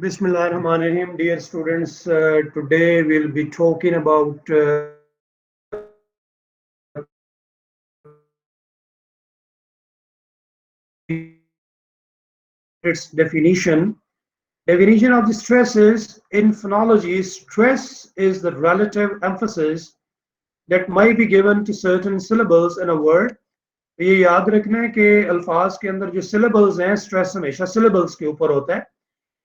Bismillahirrahmanirrahim. Dear students, today we'll be talking about its definition. Definition of the stress is, in phonology, stress is the relative emphasis that might be given to certain syllables in a word. ये याद रखना है कि अल्फाज के अंदर जो syllables हैं, stress हमेशा syllables के ऊपर होता है,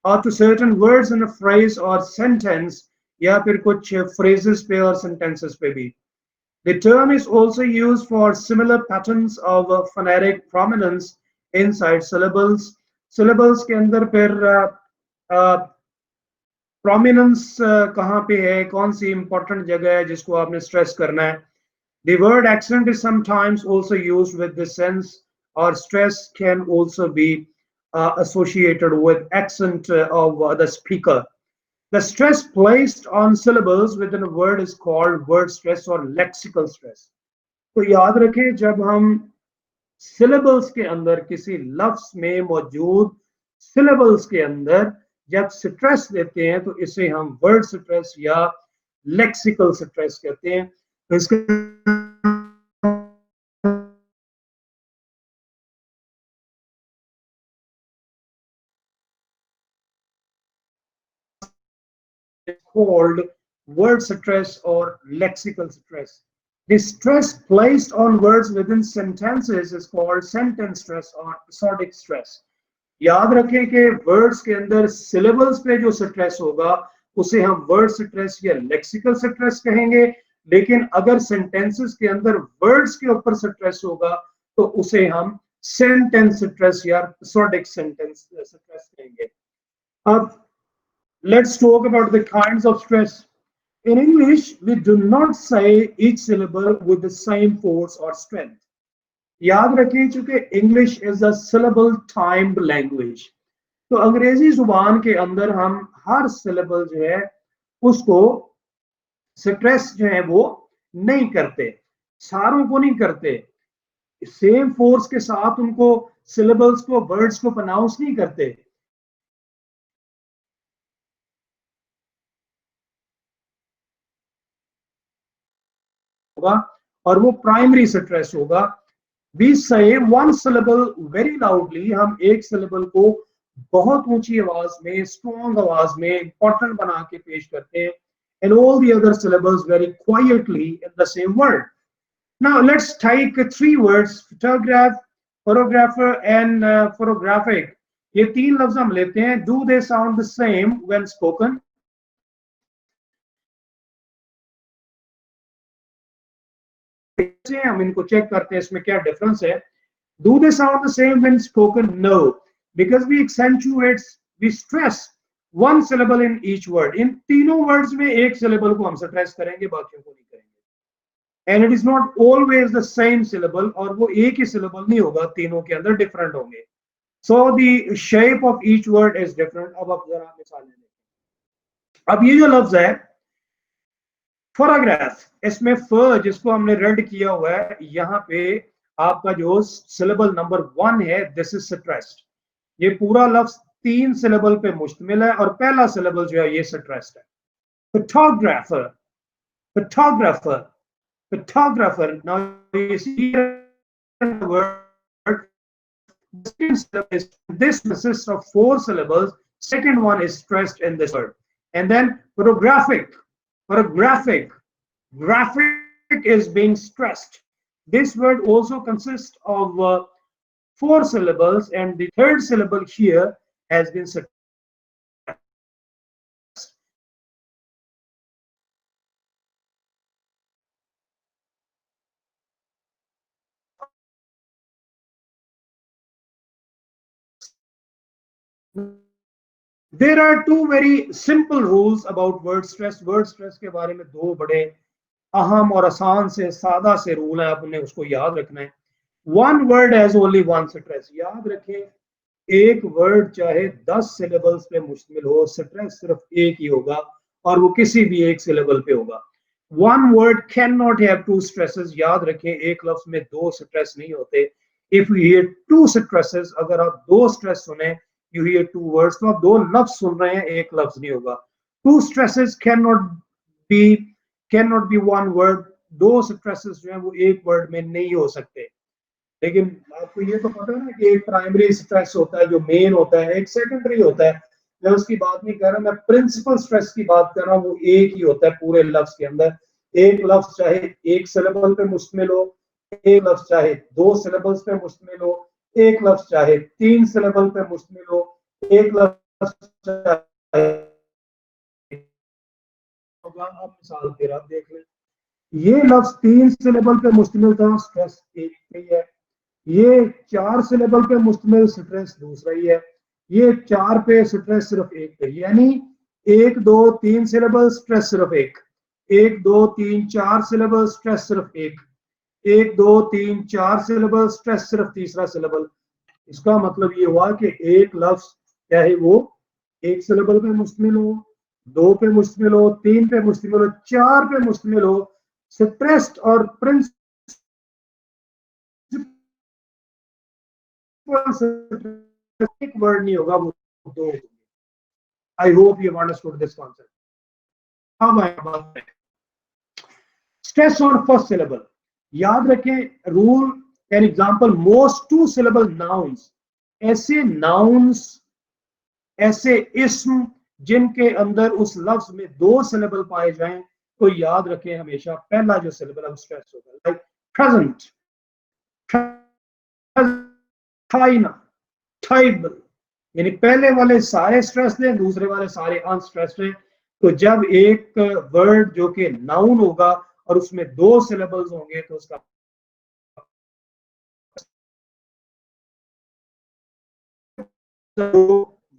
or to certain words in a phrase or sentence, या फिर कुछ phrases पे और sentences पे भी. The term is also used for similar patterns of phonetic prominence inside syllables. Syllables के अंदर फिर prominence कहाँ पे है, कौन सी important जगह है जिसको आपने stress करना है. The word accent is sometimes also used with this sense, or stress can also be associated with accent of the speaker. The stress placed on syllables within a word is called word stress or lexical stress. तो याद रखें, जब हम syllables के अंदर किसी लफ्ज में मौजूद syllables के अंदर जब stress देते हैं तो इसे हम word stress या lexical stress कहते हैं. तो इसके called word stress or lexical stress. The stress placed on words within sentences is called sentence stress or episodic stress. याद रखें कि words के अंदर syllables पे जो stress होगा उसे हम word stress या lexical stress कहेंगे, लेकिन अगर sentences के अंदर words के ऊपर stress होगा तो उसे हम sentence stress या episodic sentence stress कहेंगे. अब let's talk about the kinds of stress. In English, we do not say each syllable with the same force or strength. याद रखें, चूंकि English is a syllable timed language, तो अंग्रेजी जुबान के अंदर हम हर syllable जो है उसको stress जो है वो नहीं करते, सारों को नहीं करते, same force के साथ उनको syllables को words को pronounce नहीं करते. और वो प्राइमरी स्ट्रेस होगा. We say one syllable very loudly. हम एक syllable को बहुत ऊंची आवाज में, स्ट्रॉन्ग आवाज में इंपॉर्टेंट बना के पेश करते हैं, and all the other syllables very quietly in the same word. Now let's take three words: photograph, photographer and photographic. ये तीन लफ्ज हम लेते हैं. Do they sound the same when spoken? हम इनको चेक करते हैं इसमें क्या डिफरेंस है. Do they sound the same when spoken? No, because we accentuate, we stress one syllable in each word. इन तीनों words में एक syllable को हम stress करेंगे, बाकियों को नहीं करेंगे. And it is not always the same syllable, और वो एक ही syllable नहीं होगा, तीनों के अंदर different होंगे. So the shape of each word is different. अब आप जरा मिसाल लें. अब ये जो लफ्ज है फोटोग्राफ, इसमें फ जिसको हमने रेड किया हुआ है, यहाँ पे आपका जो सिलेबल नंबर 1 है, दिस इज स्ट्रेस्ड. ये पूरा लफ्ज 3 सिलेबल पे मुश्तमिल है और पहला सिलेबल जो है ये स्ट्रेस्ड है. Photographer, photographer, photographer. Now you see the word this consists of 4 syllables. Second one is stressed in this word. And then photographic, photographic, graphic is being stressed. This word also consists of 4 syllables, and the third syllable here has been stressed. There are two very simple rules about word stress. Word stress के बारे में दो बड़े अहम और आसान से सादा से रूल है, आपने उसको याद रखना है. One word has only one stress. याद रखें, एक वर्ड चाहे 10 सिलेबल्स पे मुश्तमिल हो, स्ट्रेस सिर्फ एक ही होगा और वो किसी भी एक सिलेबल पे होगा. One word cannot have two stresses. याद रखें, एक लफ्ज में दो स्ट्रेस नहीं होते. If you hear two stresses, अगर आप दो स्ट्रेस सुने, you hear two words, तो आप दो लफ्ज सुन रहे हैं, एक लफ्ज नहीं होगा. Two stresses cannot be one word. दो stresses जो है वो एक वर्ड में नहीं हो सकते. लेकिन आपको ये तो पता है ना कि एक प्राइमरी स्ट्रेस होता है जो मेन होता है, एक सेकेंडरी होता है. मैं उसकी बात नहीं कर रहा, मैं प्रिंसिपल स्ट्रेस की बात कर रहा हूँ. वो एक ही होता है पूरे लफ्ज के अंदर. एक लफ्ज चाहे एक सिलेबल पे मुश्तमिल हो, एक लफ्ज चाहे दो सिलेबल्स पे मुश्तमिल हो, एक लफ्ज चाहे तीन सिलेबल पे मुश्तमिल हो, एक लफ्ज चाहे होगा. अब मिसाल तेरा देख ले, ये लफ्ज तीन सिलेबल पे मुश्तमिल था, स्ट्रेस एक पे ही है. ये चार सिलेबल पे मुश्तमिल, स्ट्रेस दूसरा ही है. ये चार पे स्ट्रेस सिर्फ एक पे, यानी एक दो तीन सिलेबल स्ट्रेस सिर्फ एक, एक दो तीन चार सिलेबल स्ट्रेस सिर्फ एक, एक दो तीन चार सिलेबल स्ट्रेस सिर्फ तीसरा सिलेबल. इसका मतलब ये हुआ कि एक लफ्ज चाहे वो एक सिलेबल पे मुश्तमिल हो, दो पे मुश्तमिल हो, तीन पे मुश्तमिल हो, चार पे मुश्तमिल हो, स्ट्रेस्ड और प्रिंसिपल एक वर्ड नहीं होगा, वो दो. I hope you understood this concept. अब आए बात है स्ट्रेस ऑन फर्स्ट सिलेबल. याद रखें rule. An example, most two syllable nouns. ऐसे नाउन्स, ऐसे इस्म जिनके अंदर उस लफ्ज में दो सिलेबल पाए जाएं, तो याद रखें हमेशा पहला जो सिलेबल है स्ट्रेस होगा. लाइक प्रेजेंट, थाइना, थाइबल, यानी पहले वाले सारे स्ट्रेस हैं, दूसरे वाले सारे अनस्ट्रेस्ड हैं. तो जब एक वर्ड जो कि नाउन होगा और उसमें दो सिलेबल्स होंगे तो उसका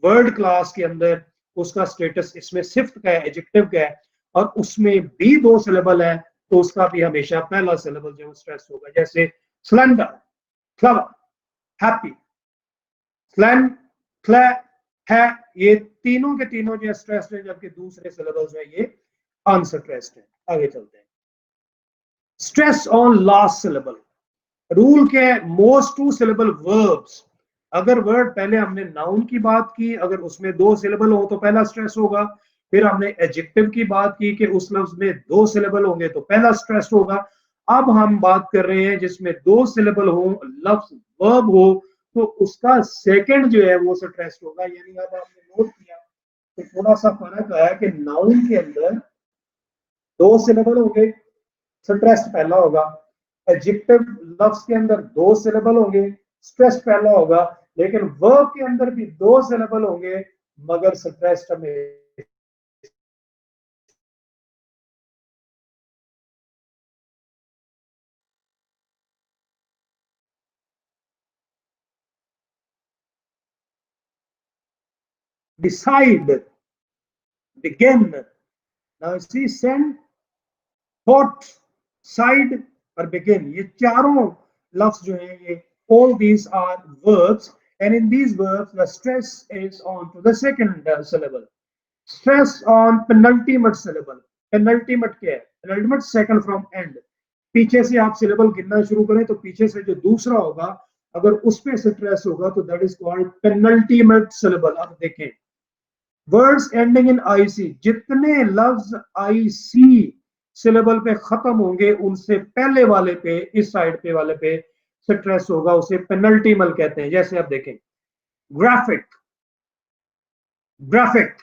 वर्ड क्लास के अंदर उसका स्टेटस इसमें सिफ्त का है, एडजेक्टिव का है, और उसमें भी दो सिलेबल है, तो उसका भी हमेशा पहला सिलेबल जो स्ट्रेस होगा. जैसे स्लेंडर, क्लेवर, हैप्पी. स्लैन, क्ले, है, ये तीनों के तीनों जो स्ट्रेस्ड है, जबकि दूसरे सिलेबल्स में ये अनस्ट्रेस्ड है. आगे चलते हैं. Stress on last syllable. Rule के मोस्ट टू सिलेबल वर्ब्स. अगर वर्ड पहले हमने नाउन की बात की, अगर उसमें दो सिलेबल हो तो पहला स्ट्रेस होगा. फिर हमने एडजेक्टिव की बात की कि उस लफ्ज में दो सिलेबल होंगे तो पहला स्ट्रेस होगा. अब हम बात कर रहे हैं जिसमें दो सिलेबल हो, लफ्ज वर्ब हो, तो उसका सेकंड जो है वो स्ट्रेस होगा. यानी अब आपने नोट किया तो थोड़ा सा फर्क आया कि नाउन के अंदर दो सिलेबल होंगे, स्ट्रेस पहला होगा. एडजेक्टिव लफ्ज के अंदर दो सिलेबल होंगे, स्ट्रेस पहला होगा. लेकिन वर्ब के अंदर भी दो सिलेबल होंगे, मगर स्ट्रेस हमें decide, begin. Now see, send, thought, side और begin, ये चारों लफ्ज जो हैं ये all these are verbs, and in these verbs the stress is on to the second syllable. Stress on penultimate syllable. penultimate क्या है? penultimate second from end. पीछे से आप सिलेबल गिनना शुरू करें तो पीछे से जो दूसरा होगा, अगर उस पे स्ट्रेस होगा तो that is called penultimate syllable. अब देखें वर्ड्स एंडिंग इन आईसी. जितने लफ्ज आईसी सिलेबल पे खत्म होंगे उनसे पहले वाले पे, इस साइड पे वाले पे स्ट्रेस होगा, उसे पेनल्टीमल कहते हैं. जैसे आप देखें ग्राफिक, ग्राफिक,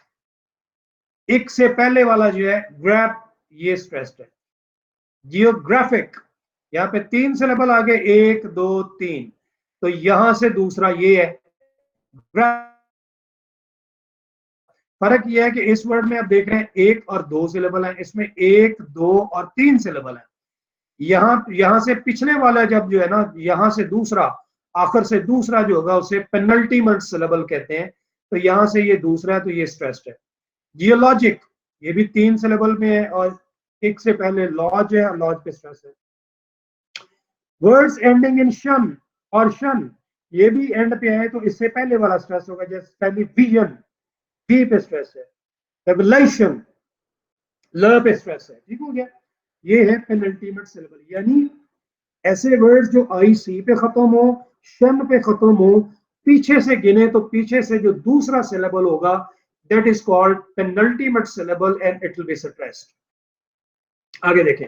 एक से पहले वाला जो है ग्रैप, ये स्ट्रेस्ड है. जियोग्राफिक, यहाँ पे तीन सिलेबल आगे, एक दो तीन, तो यहां से दूसरा ये है. फर्क यह है कि इस वर्ड में आप देख रहे हैं एक और दो सिलेबल हैं, इसमें एक दो और तीन सिलेबल हैं. यहां से पिछले वाला जब जो है ना, यहां से दूसरा, आखिर से दूसरा जो होगा उसे पेनल्टीमेट सिलेबल कहते हैं. तो यहां से ये दूसरा है तो ये स्ट्रेस्ड है. जियोलॉजिक, ये भी तीन सिलेबल में है और एक से पहले लॉज है और लॉज पे स्ट्रेस है. वर्ड्स एंडिंग इन शन और शन, ये भी एंड पे है तो इससे पहले वाला स्ट्रेस होगा. जैसे पहली विजन, वी पे स्ट्रेस है. रेवलेशन, ल पे स्ट्रेस है. ठीक हो गया. ये है पेनल्टीमेट सिलेबल. यानी ऐसे वर्ड्स जो आई सी पे खत्म हो, शन पे खत्म हो, पीछे से गिने तो पीछे से जो दूसरा सिलेबल होगा that is called penultimate syllable and it will be stressed. आगे देखें,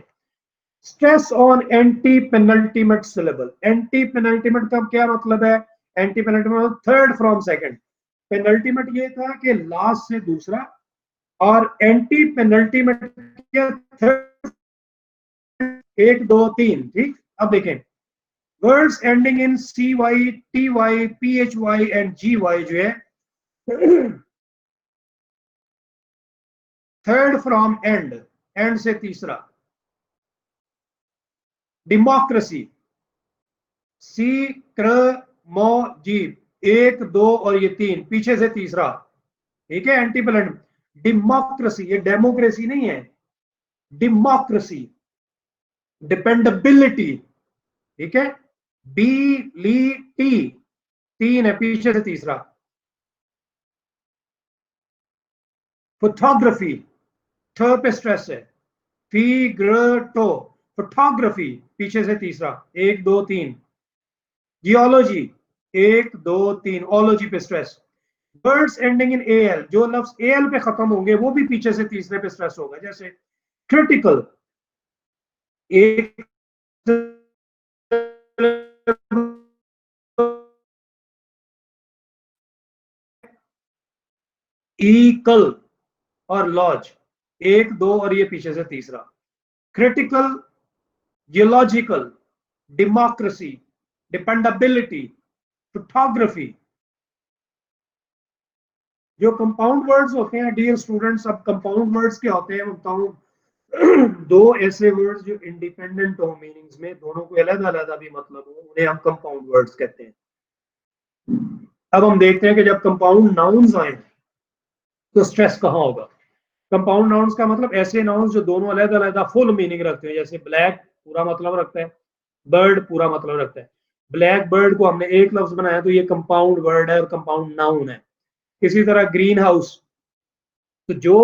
stress on anti penultimate syllable. Anti penultimate का क्या मतलब है? Anti penultimate third from second. Penultimate ये था कि लास्ट से दूसरा, और एंटी पेनल्टीमेट क्या? थर्ड, एक दो तीन। ठीक, अब देखें, words ending in cy, ty, phy and gy जो है थर्ड फ्रॉम एंड, एंड से तीसरा। डेमोक्रेसी, सी क्र मो जी, एक दो और ये तीन, पीछे से तीसरा। ठीक है, एंटी पेनल्टी। डेमोक्रेसी, ये डेमोक्रेसी नहीं है, डेमोक्रेसी। डिपेंडेबिलिटी, ठीक है, बी ली टी, तीन है, पीछे से तीसरा। फोटोग्राफी, थ पे स्ट्रेस है, फिग्रटो, फोटोग्राफी, पीछे से तीसरा, एक दो तीन। जियोलॉजी, एक दो तीन, ओलॉजी पे stress. Words ending in L, जो लफ्ज एल पे खत्म होंगे वो भी पीछे से तीसरे पे स्ट्रेस होगा, जैसे क्रिटिकल, एक इकल और लॉज, एक दो और ये पीछे से तीसरा। Critical, geological, democracy, dependability, photography. जो कंपाउंड वर्ड्स होते हैं डियर स्टूडेंट्स, अब कंपाउंड वर्ड्स क्या होते हैं मैं बताऊं। दो ऐसे वर्ड्स जो इंडिपेंडेंट हो मीनिंग्स में, दोनों को अलग अलग भी मतलब हो, उन्हें हम कंपाउंड वर्ड्स कहते हैं। अब हम देखते हैं कि जब कंपाउंड नाउन्स आए तो स्ट्रेस कहाँ होगा। कंपाउंड नाउन्स का मतलब ऐसे नाउन्स जो दोनों अलग अलग फुल मीनिंग रखते हैं, जैसे ब्लैक पूरा मतलब रखता है, बर्ड पूरा मतलब रखता है। ब्लैक बर्ड को हमने एक लफ्ज बनाया तो ये कंपाउंड वर्ड है और कंपाउंड नाउन है। इसी तरह ग्रीन हाउस। तो जो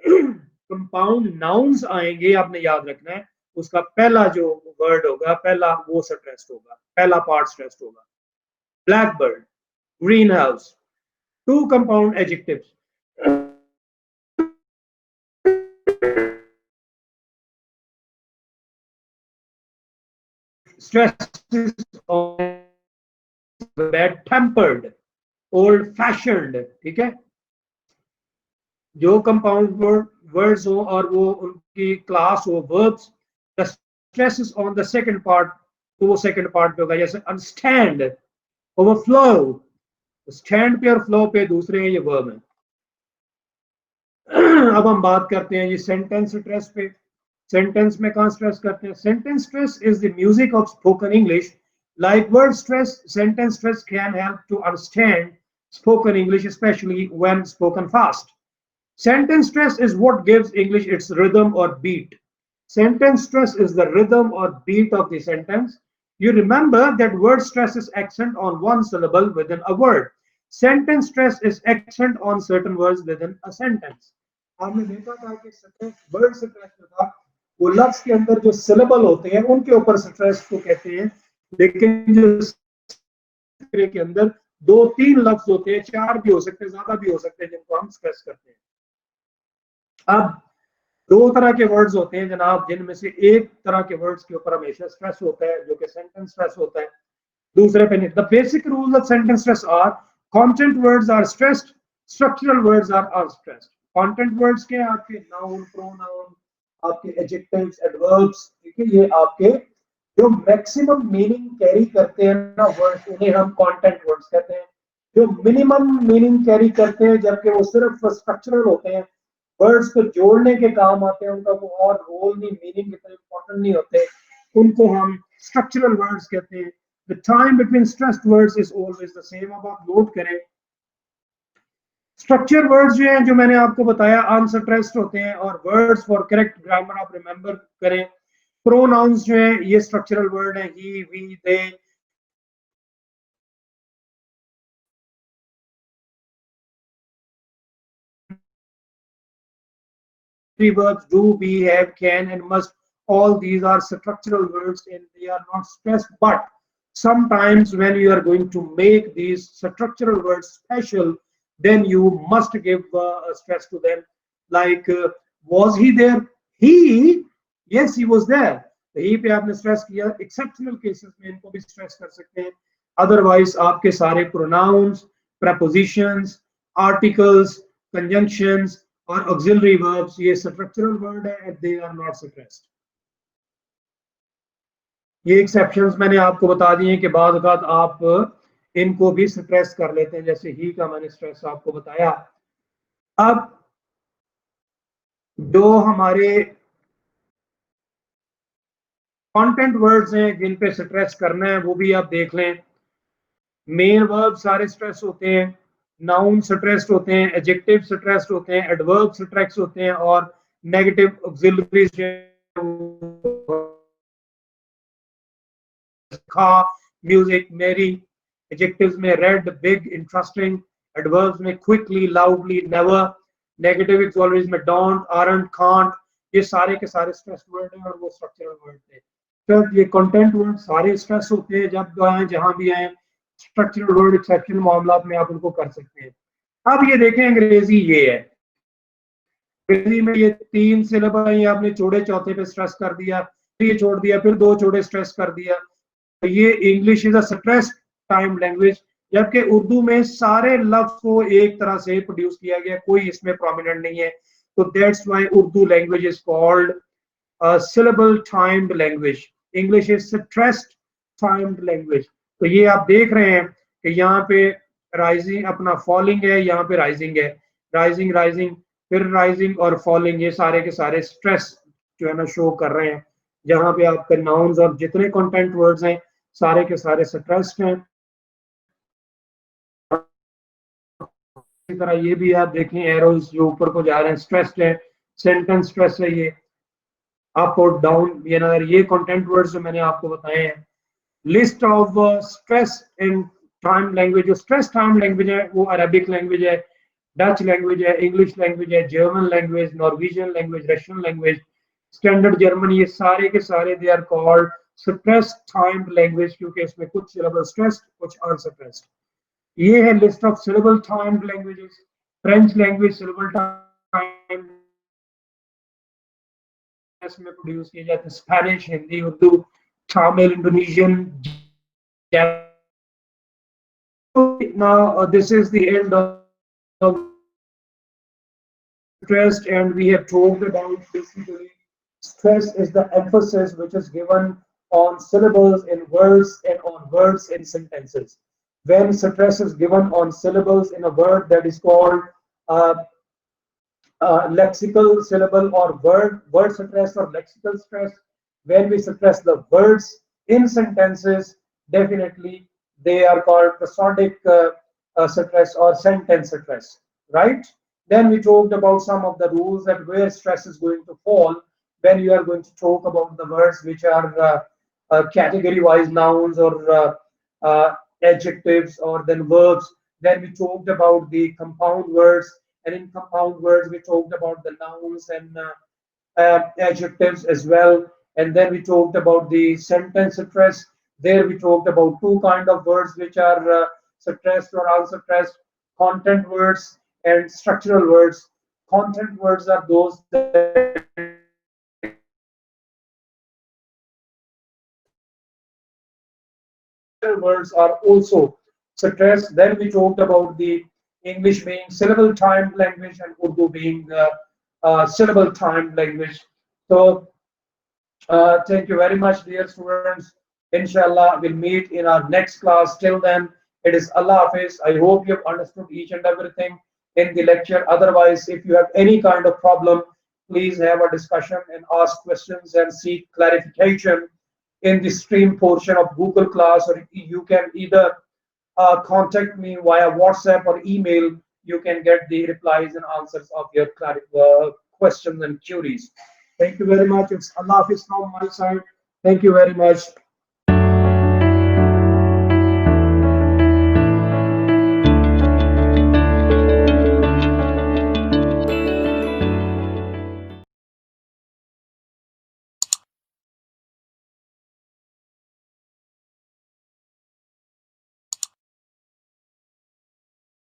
कंपाउंड नाउन्स आएंगे आपने याद रखना है, उसका पहला जो वर्ड होगा, पहला वो स्ट्रेस्ड होगा, पहला पार्ट स्ट्रेस्ड होगा। Black bird, green house, two compound adjectives. Stress on bad tempered, old fashioned। ठीक है, जो कंपाउंड वर्ड्स हो और वो उनकी क्लास हो verbs, the stress is on the second part, तो वो सेकंड पार्ट पे होगा। जैसे अनस्टैंड, ओवरफ्लो, स्टैंड पे और फ्लो पे दूसरे हैं, ये वर्ब है। अब हम बात करते हैं ये सेंटेंस स्ट्रेस पे। सेंटेंस में कहां स्ट्रेस करते हैं? Sentence stress is the music of spoken English. Like word stress, sentence stress can help to understand spoken English, especially when spoken fast. Sentence stress is what gives English its rhythm or beat. Sentence stress is the rhythm or beat of the sentence. You remember that word stress is accent on one syllable within a word. Sentence stress is accent on certain words within a sentence. आपने देखा था कि word stress जो था वो लफ्ज के अंदर जो सिलेबल होते हैं उनके ऊपर स्ट्रेस को कहते हैं, लेकिन जो के अंदर दो तीन लफ्ज होते हैं, चार भी हो सकते हैं, ज्यादा भी हो सकते हैं, जिनको हम स्ट्रेस करते हैं। अब दो तरह के वर्ड्स होते हैं जनाब, जिनमें से एक तरह के वर्ड्स के ऊपर हमेशा स्ट्रेस होता है जो कि सेंटेंस स्ट्रेस होता है, दूसरे पे नहीं। The basic rule of sentence stress are content words are stressed, structural words are unstressed. Content words के आपके नाउन, प्रोनाउन, आपके एडजेक्टिव्स, एडवर्ब्स, ठीक है, ये आपके जो मैक्सिमम मीनिंग कैरी करते हैं ना वर्ड्स, उन्हें हम कंटेंट वर्ड्स कहते हैं। जो मिनिमम मीनिंग कैरी करते हैं, जबकि वो सिर्फ स्ट्रक्चरल होते हैं, वर्ड्स को जोड़ने के काम आते हैं, उनका वो और रोल नहीं, मीनिंग इतना इंपॉर्टेंट नहीं होते, उनको हम स्ट्रक्चरल वर्ड्स कहते हैं। The time between stressed words is always the same. अब आप नोट करें, स्ट्रक्चर वर्ड्स जो हैं जो मैंने आपको बताया अनस्ट्रेस्ड होते हैं, और वर्ड्स फॉर करेक्ट ग्रामर आप रिमेंबर करें। प्रोनाउंस जो है ये स्ट्रक्चरल वर्ड है, he, we, they. Verbs do, be, have, can, and must. All these are structural words and they are not stressed. But Sometimes when you are going to make these structural words special, then you must give a stress to them. Like, was he there? He, yes, he was there. ही पे आपने stress किया, exceptional cases में इनको भी stress कर सकते हैं. Otherwise आपके सारे प्रोनाउंस, prepositions, articles, conjunctions और auxiliary verbs ये structural word है and they are not stressed. ये एक्सेप्शंस मैंने आपको बता दिए कि बाद औक़ात आप इनको भी स्ट्रेस कर लेते हैं, जैसे ही का मैंने स्ट्रेस आपको बताया. अब जो हमारे कंटेंट वर्ड्स हैं जिन पे स्ट्रेस करना है वो भी आप देख लें. मेन वर्ब सारे स्ट्रेस होते हैं, नाउन स्ट्रेस्ड होते हैं, एडजेक्टिव स्ट्रेस्ड होते हैं, एडवर्ब स्ट्रेस होते हैं और नेगेटिव ऑक्सिलरीज खा, म्यूजिक, मेरी. एडजेक्टिव्स में रेड, बिग, इंटरेस्टिंग. एडवर्ब्स में quickly, loudly, never. Negative auxiliaries में डोंट, आरंट, कांट. ये सारे के सारे स्ट्रेस वर्ड हैं और वो स्ट्रक्चरल वर्ड थे. तो ये कंटेंट वर्ड सारे स्ट्रेस होते हैं, जब आए जहां भी आए. स्ट्रक्चरल वर्ड एक्सेप्शनल मामला में आप उनको कर सकते हैं. अब ये देखें अंग्रेजी ये है. अंग्रेजी में ये 3 सिलेबल है, आपने चौड़े चौथे पे स्ट्रेस कर दिया, फिर ये छोड़ दिया, फिर 2 चौड़े स्ट्रेस कर दिया. तो ये English is a stress time language, जबकि उर्दू में सारे लफ्ज को एक तरह से प्रोड्यूस किया गया, कोई इसमें प्रोमिनेंट नहीं है. तो that's why Urdu language is called syllable timed language. English is stressed timed language. तो ये आप देख रहे हैं कि यहाँ पे राइजिंग अपना फॉलिंग है, यहाँ पे राइजिंग है, राइजिंग राइजिंग, फिर राइजिंग और फॉलिंग, ये सारे के सारे स्ट्रेस जो है ना शो कर रहे हैं. जहाँ पे आपके नाउन्स और जितने कंटेंट वर्ड्स हैं सारे के सारे स्ट्रेस्ड हैं. इसी तरह ये भी आप देखें एरोज जो ऊपर को जा रहे हैं स्ट्रेस्ड है, सेंटेंस स्ट्रेस है, ये अप और डाउन. ये कंटेंट वर्ड्स जो मैंने आपको बताए हैं. List of stress in time language. जो स्ट्रेस टाइम लैंग्वेज है वो अरबिक लैंग्वेज है, डच लैंग्वेज है, इंग्लिश लैंग्वेज है, German language, Norwegian language, Russian language, standard German. ये सारे के सारे they are called stress time language, क्योंकि इसमें कुछ सिलेबल स्ट्रेस्ड कुछ अनस्ट्रेस्ड. ये है list of syllable time languages. French language syllable time में प्रोड्यूस किए जाते हैं. Spanish, Hindi, Urdu, Tamil, Indonesian. Now this is the end of stress, and we have talked about basically stress is the emphasis which is given on syllables in words and on words in sentences. When stress is given on syllables in a word, that is called lexical syllable or word stress or lexical stress. When we stress the words in sentences, definitely they are called prosodic stress or sentence stress, right? Then we talked about some of the rules that where stress is going to fall when you are going to talk about the words which are category wise nouns or adjectives or then verbs. Then we talked about the compound words, and in compound words we talked about the nouns and adjectives as well. And then we talked about the sentence stress. There we talked about 2 kind of words which are stressed or unstressed: content words and structural words. Content words are those that words are also stressed. Then we talked about the English being syllable timed language and Urdu being syllable timed language. So thank you very much, dear students. Inshallah, we'll meet in our next class. Till then, it is Allah Hafiz. I hope you have understood each and everything in the lecture. Otherwise, if you have any kind of problem, please have a discussion and ask questions and seek clarification in the stream portion of Google Class, or you can either contact me via WhatsApp or email. You can get the replies and answers of your questions and queries. Thank you very much. It's Allah Hafiz from my side. Thank you very much.